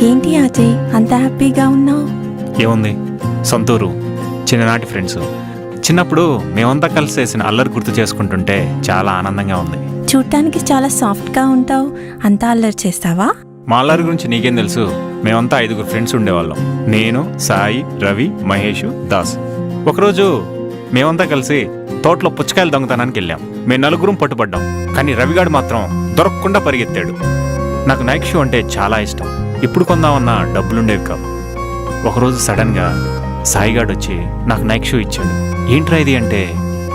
ఏంటి అజయ్ అంత హ్యాపీగా ఉన్నావు? ఏముంది, సొంతూరు, చిన్ననాటి ఫ్రెండ్స్. చిన్నప్పుడు మేమంతా కలిసి చేసిన అల్లరి గుర్తు చేసుకుంటుంటే చాలా ఆనందంగా ఉంది. చూడటానికి చాలా సాఫ్ట్గా ఉంటావు, అంతా అల్లరి చేస్తావా? మా అల్లరి గురించి నీకేం తెలుసు? మేమంతా 5 ఫ్రెండ్స్ ఉండేవాళ్ళం. నేను, సాయి, రవి, మహేష్, దాస్. ఒకరోజు మేమంతా కలిసి తోటలో పుచ్చకాయలు దొంగతనానికి వెళ్ళాం. మేము 4 పట్టుబడ్డాం. కానీ రవిగాడు మాత్రం దొరకకుండా పరిగెత్తాడు. నాకు నైక్ షూ అంటే చాలా ఇష్టం. ఇప్పుడు కొందామన్నా డబ్బులుండేవి కావు. ఒకరోజు సడన్గా సాయిగాడు వచ్చి నాకు నైక్ షూ ఇచ్చాడు. ఏంట్రా ఇది అంటే,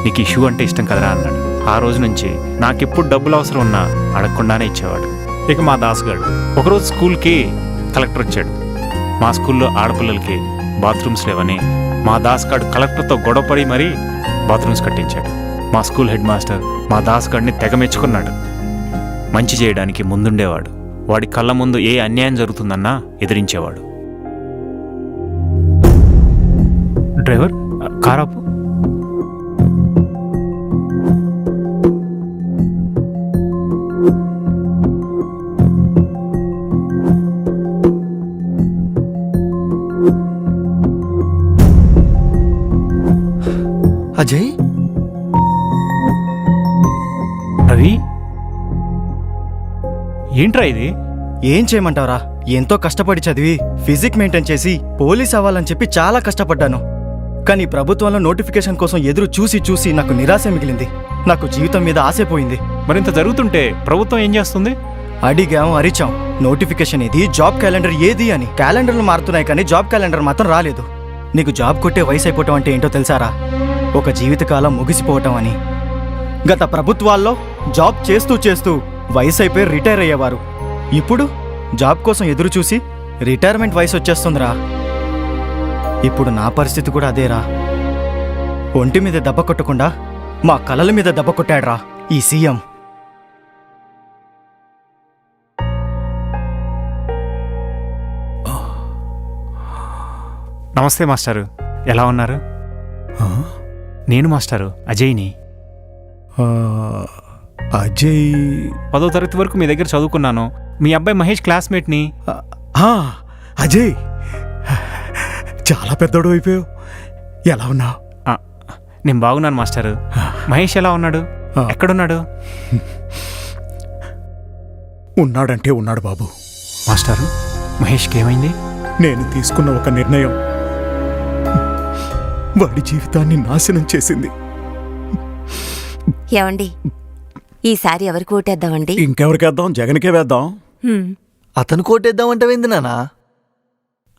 నీకు ఈ షూ అంటే ఇష్టం కదరా అన్నాడు. ఆ రోజు నుంచి నాకెప్పుడు డబ్బులు అవసరం ఉన్నా అడగకుండానే ఇచ్చేవాడు. ఇక మా దాస్గాడు ఒకరోజు స్కూల్కి కలెక్టర్ వచ్చాడు. మా స్కూల్లో ఆడపిల్లలకి బాత్రూమ్స్ లేవని మా దాస్గాడు కలెక్టర్తో గొడవపడి మరీ బాత్రూమ్స్ కట్టించాడు. మా స్కూల్ హెడ్ మాస్టర్ మా దాస్గాడిని తెగ మెచ్చుకున్నాడు. మంచి చేయడానికి ముందుండేవాడు. వాడి కళ్ళ ముందు ఏ అన్యాయం జరుగుతుందన్నా ఎదిరించేవాడు. డ్రైవర్, కారాపు. అజయ్, రవి, ఏంట్రా ఇది? ఏం చేయమంటావరా? ఎంతో కష్టపడి చదివి ఫిజిక్ మెయింటైన్ చేసి పోలీస్ అవ్వాలని చెప్పి చాలా కష్టపడ్డాను. కానీ ప్రభుత్వంలో నోటిఫికేషన్ కోసం ఎదురు చూసి చూసి నాకు నిరాశ మిగిలింది. నాకు జీవితం మీద ఆశ పోయింది. మరింత జరుగుతుంటే ప్రభుత్వం ఏం చేస్తుంది? అడిగాం, అరిచాం. నోటిఫికేషన్ ఏది, జాబ్ క్యాలెండర్ ఏది అని. క్యాలెండర్లు మారుతున్నాయి కానీ జాబ్ క్యాలెండర్ మాత్రం రాలేదు. నీకు జాబ్ కొట్టే వయసు అయిపోవటం అంటే ఏంటో తెలుసారా? ఒక జీవితకాలం ముగిసిపోవటం అని. గత ప్రభుత్వాల్లో జాబ్ చేస్తూ చేస్తూ వయసు అయిపోయి రిటైర్ అయ్యేవారు. ఇప్పుడు జాబ్ కోసం ఎదురు చూసి రిటైర్మెంట్ వయసు వచ్చేస్తుందిరా. ఇప్పుడు నా పరిస్థితి కూడా అదేరా. ఒంటి మీద దెబ్బ కొట్టకుండా మా కలల మీద దెబ్బ కొట్టాడ్రా ఈ సీఎం. నమస్తే మాస్టారు, ఎలా ఉన్నారు? నేను మాస్టారు అజయ్ని. అజయ్ 10వ తరగతి వరకు మీ దగ్గర చదువుకున్నాను. మీ అబ్బాయి మహేష్ క్లాస్మేట్ని. అజయ్, చాలా పెద్దోడు అయిపోయావు. ఎలా ఉన్నావు? నేను బాగున్నాను మాస్టారు. మహేష్ ఎలా ఉన్నాడు? ఎక్కడున్నాడు? ఉన్నాడంటే ఉన్నాడు బాబు. మాస్టారు, మహేష్కి ఏమైంది? నేను తీసుకున్న ఒక నిర్ణయం వాడి జీవితాన్ని నాశనం చేసింది. ఏవండి, ఈసారి ఎవరికి ఓటేద్దామండి? ఇంకెవరికేద్దాం? జగన్కే వేద్దాం. అతను కోటేద్దామంటావేంది నానా?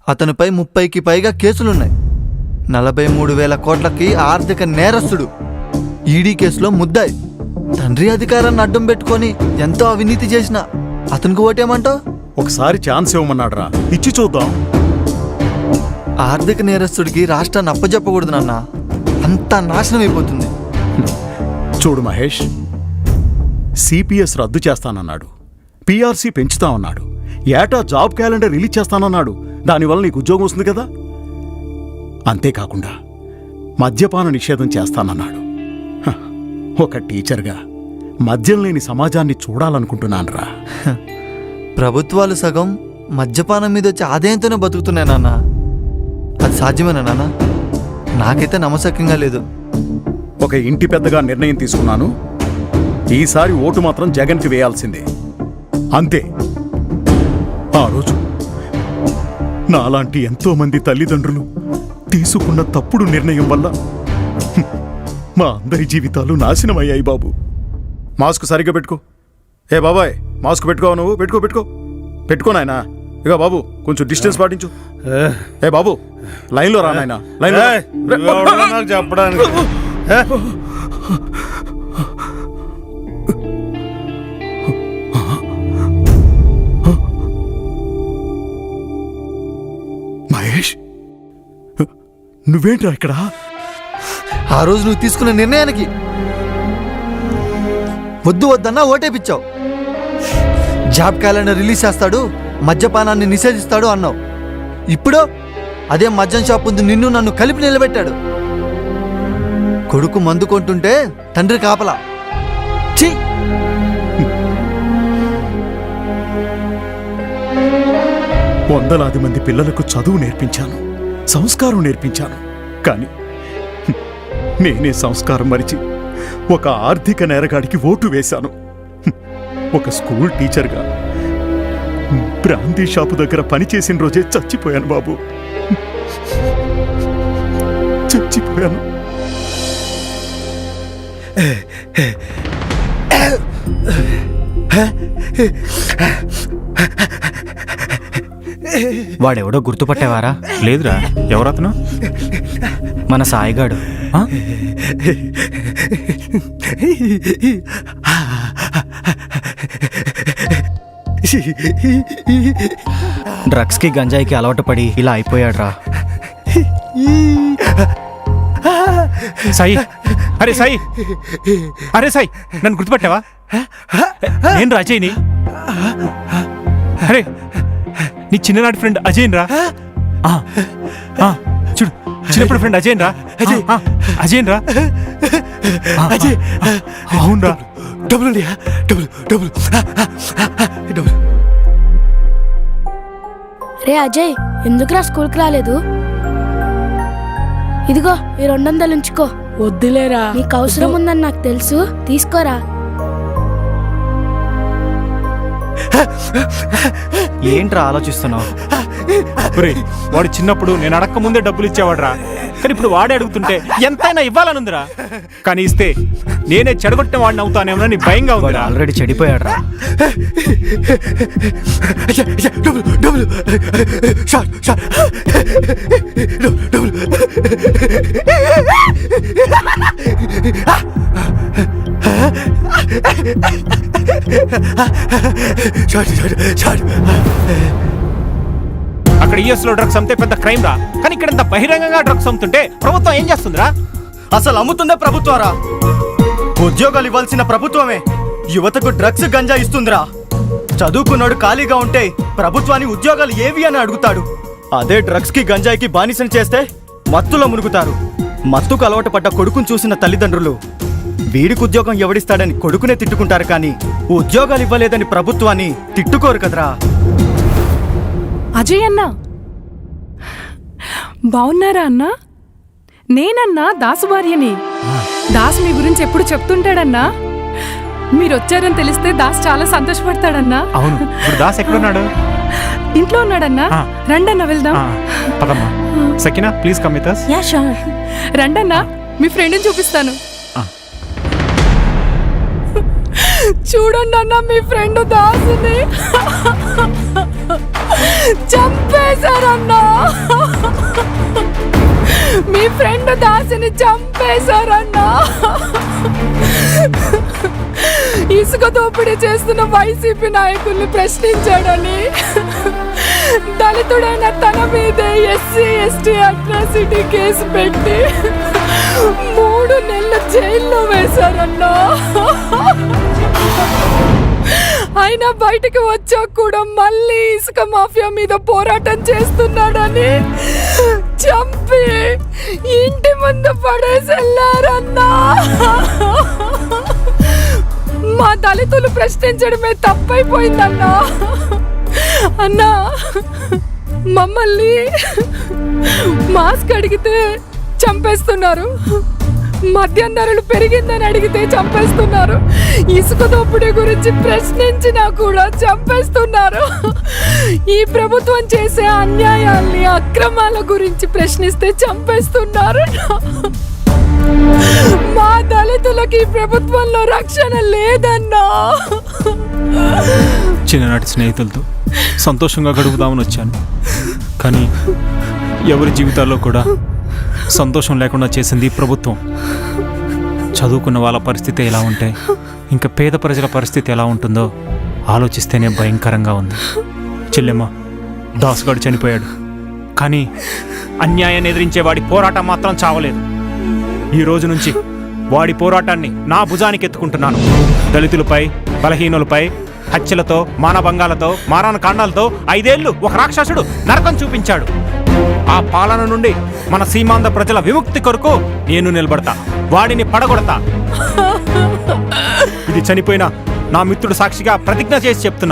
అతనిపై 30కి పైగా కేసులున్నాయి. 43,000 కోట్లకి ఆర్థిక నేరస్తుడు. ఈడీ కేసులో ముద్దాయి. తండ్రి అధికారాన్ని అడ్డం పెట్టుకొని ఎంతో అవినీతి చేసిన అతనికి ఓటేమంటావు? ఒకసారి ఛాన్స్ ఇవ్వమన్నాడురా, ఇచ్చి చూద్దాం. ఆర్థిక నేరస్తుడికి రాష్ట్రాన్ని అప్పచెప్పకూడదు నాన్న. అంతా నాశనం అయిపోతుంది. చూడు మహేష్, సిపిఎస్ రద్దు చేస్తానన్నాడు, పిఆర్సీ పెంచుతామన్నాడు, ఏటా జాబ్ క్యాలెండర్ రిలీజ్ చేస్తానన్నాడు. దానివల్ల నీకు ఉద్యోగం వస్తుంది కదా. అంతేకాకుండా మద్యపాన నిషేధం చేస్తానన్నాడు. ఒక టీచర్గా మద్యం లేని సమాజాన్ని చూడాలనుకుంటున్నానురా. ప్రభుత్వాలు సగం మద్యపానం మీద వచ్చే ఆదాయంతోనే బతుకుతున్నాయి నాన్న. అది సాధ్యమేనా నాన్న? నాకైతే నమ్మశక్యంగా లేదు. ఒక ఇంటి పెద్దగా నిర్ణయం తీసుకున్నాను. ఈసారి ఓటు మాత్రం జగన్కి వేయాల్సిందే. అంతే. ఆ రోజు నాలాంటి ఎంతో మంది తల్లిదండ్రులు తీసుకున్న తప్పుడు నిర్ణయం వల్ల మా అందరి జీవితాలు నాశనమయ్యాయి బాబు. మాస్క్ సరిగ్గా పెట్టుకో. ఏ బాబాయ్, మాస్క్ పెట్టుకోవు నువ్వు? పెట్టుకో నాయనా. ఇక బాబు, కొంచెం డిస్టెన్స్ పాటించు. ఏ బాబు, లైన్లో రా నాయనా. లైన్లో చెప్పడానికి మహేష్, నువ్వేంట్రా ఇక్కడ? ఆ రోజు నువ్వు తీసుకున్న నిర్ణయానికి వద్దన్నా ఓటేపిచ్చావు. జాబ్ క్యాలెండర్ రిలీజ్ చేస్తాడు, మద్యపానాన్ని నిషేధిస్తాడు అన్నావు. ఇప్పుడు అదే మద్యం షాప్ ముందు నిన్ను నన్ను కలిపి నిలబెట్టాడు. కొడుకు మందు కొంటుంటే తండ్రి కాపలా. ఛీ! వందలాది మంది పిల్లలకు చదువు నేర్పించాను, సంస్కారం నేర్పించాను. కానీ నేనే సంస్కారం మరిచి ఒక ఆర్థిక నేరగాడికి ఓటు వేశాను. ఒక స్కూల్ టీచర్గా బ్రాందీ షాపు దగ్గర పనిచేసిన రోజే చచ్చిపోయాను బాబు, చచ్చిపోయాను. వాడెవడో గుర్తుపట్టేవారా? లేదురా, ఎవరతను? మన సాయిగాడు. ఆ? డ్రగ్స్కి గంజాయికి అలవాటు పడి ఇలా అయిపోయాడ్రా. సాయి, అరే సాయి, అరే సాయి, నన్ను గుర్తుపట్టావా? నేను రా అజయ్ని. అరే, నీ చిన్ననాటి ఫ్రెండ్ అజయ్ రా. చూడు, చిన్నప్పుడు ఫ్రెండ్ అజయ్ రా. అజయ్ రా. అవునరా. రే అజయ్, ఎందుకురా స్కూల్కి రాలేదు? ఇదిగో ఈ 200 ఉంచుకో. వద్దులేరా, నీకు అవసరం ఉందని నాకు తెలుసు, తీసుకోరా. ఏంట్రా ఆలోచిస్తున్నావు? ఒరేయ్, వాడు చిన్నప్పుడు నేను అడక్క ముందే డబ్బులు ఇచ్చేవాడ్రా. కానీ ఇప్పుడు వాడే అడుగుతుంటే ఎంతైనా ఇవ్వాలనుందిరా. కానీ ఇస్తే నేనే చెడగొట్టిన వాడిని అవుతానేమోనని భయంగా వాడు ఉందిరా. ఆల్రెడీ చెడిపోయాడ్రా. అక్కడ యుఎస్ లో డ్రగ్స్ అమ్మితే పెద్ద క్రైమ్ రా. కానీ ఇక్కడ ఇంత బహిరంగంగా డ్రగ్స్ అమ్ముతుంటే ప్రభుత్వం ఏం చేస్తుందిరా? అసలు అమ్ముతుందే ప్రభుత్వరా? ఉద్యోగాలు ఇవ్వాల్సిన ప్రభుత్వమే యువతకు డ్రగ్స్ గంజా ఇస్తుందిరా. చదువుకున్నాడు ఖాళీగా ఉంటే ప్రభుత్వాన్ని ఉద్యోగాలు ఏవి అని అడుగుతాడు. అదే డ్రగ్స్ కి గంజాయికి బానిసను చేస్తే మత్తులో మునుగుతారు. మత్తుకు అలవాటు పడ్డ కొడుకును చూసిన తల్లిదండ్రులు వీడికి ఉద్యోగం ఎవడిస్తాడని కొడుకునే తిట్టుకుంటారు, కానీ ఉద్యోగాలు ఇవ్వలేదని ప్రభుత్వాన్ని తిట్టుకోరు కదరా. అజయ్ అన్నా, బాగున్నారా అన్నా? నేనన్నా దాసు భార్యని. దాసు మీ గురించి ఎప్పుడు చెప్తుంటాడన్నా. మీరు వచ్చారని తెలిస్తే దాస్ చాలా సంతోషపడతాడన్నా. అవును, ఇప్పుడు దాస్ ఎక్కడున్నాడు? ఇంట్లో ఉన్నాడన్నా. రండన్నా వెళ్దాం. పదమ్మా. Sakina, please come with us. Yeah sure. రండన్నా, మీ ఫ్రెండ్ని చూపిస్తాను. చూడండి అన్న, మీ ఫ్రెండ్ దాసుని చంపేశారన్నా. మీ ఫ్రెండ్ దాసుని చంపేశారన్నా. ఇసుక దోపిడీ చేస్తున్న వైసీపీ నాయకుల్ని ప్రశ్నించాడని దళితుడైన తన మీదే ఎస్సీ ఎస్టీ అట్రాసిటీ కేసు పెట్టి 3 నెలలు జైల్లో వేశారన్నా. అయినా బయటికి వచ్చాక కూడా మళ్ళీ ఇసుక మాఫియా మీద పోరాటం చేస్తున్నాడని చంపి ఇంటి ముందు పడేసి వెళ్ళారన్నా. మా దళితులు ప్రశ్నించడమే తప్పైపోయిందన్నా. అన్నా, మమ్మల్ని మాస్క్ అడిగితే చంపేస్తున్నారు, మద్యం ధరలు పెరిగిందని అడిగితే చంపేస్తున్నారు, ఇసుక దోపిడీ గురించి ప్రశ్నించినా కూడా చంపేస్తున్నారు. ఈ ప్రభుత్వం చేసే అన్యాయాల్ని, అక్రమాల గురించి ప్రశ్నిస్తే చంపేస్తున్నారు. మా దళితులకి ఈ ప్రభుత్వంలో రక్షణ లేదన్నా. చిన్ననాటి స్నేహితులతో సంతోషంగా గడుపుదామని వచ్చాను, కానీ ఎవరి జీవితాల్లో కూడా సంతోషం లేకుండా చేసింది ప్రభుత్వం. చదువుకున్న వాళ్ళ పరిస్థితి ఎలా ఉంటే ఇంకా పేద ప్రజల పరిస్థితి ఎలా ఉంటుందో ఆలోచిస్తేనే భయంకరంగా ఉంది. చెల్లెమ్మ, దాసుగాడు చనిపోయాడు, కానీ అన్యాయాన్ని ఎదిరించే వాడి పోరాటం మాత్రం చావలేదు. ఈ రోజు నుంచి వాడి పోరాటాన్ని నా భుజానికి ఎత్తుకుంటున్నాను. దళితులపై, బలహీనులపై హత్యలతో, మానభంగాలతో, మారణ కాండాలతో 5 ఏళ్లు ఒక రాక్షసుడు నరకం చూపించాడు. ఆ పాలన నుండి మన సీమాంధ్ర ప్రజల విముక్తి కొరకు నేను నిలబడతా, వాడిని పడగొడతా. ఇది చనిపోయిన నా మిత్రుడు సాక్షిగా ప్రతిజ్ఞ చేసి చెప్తున్నా.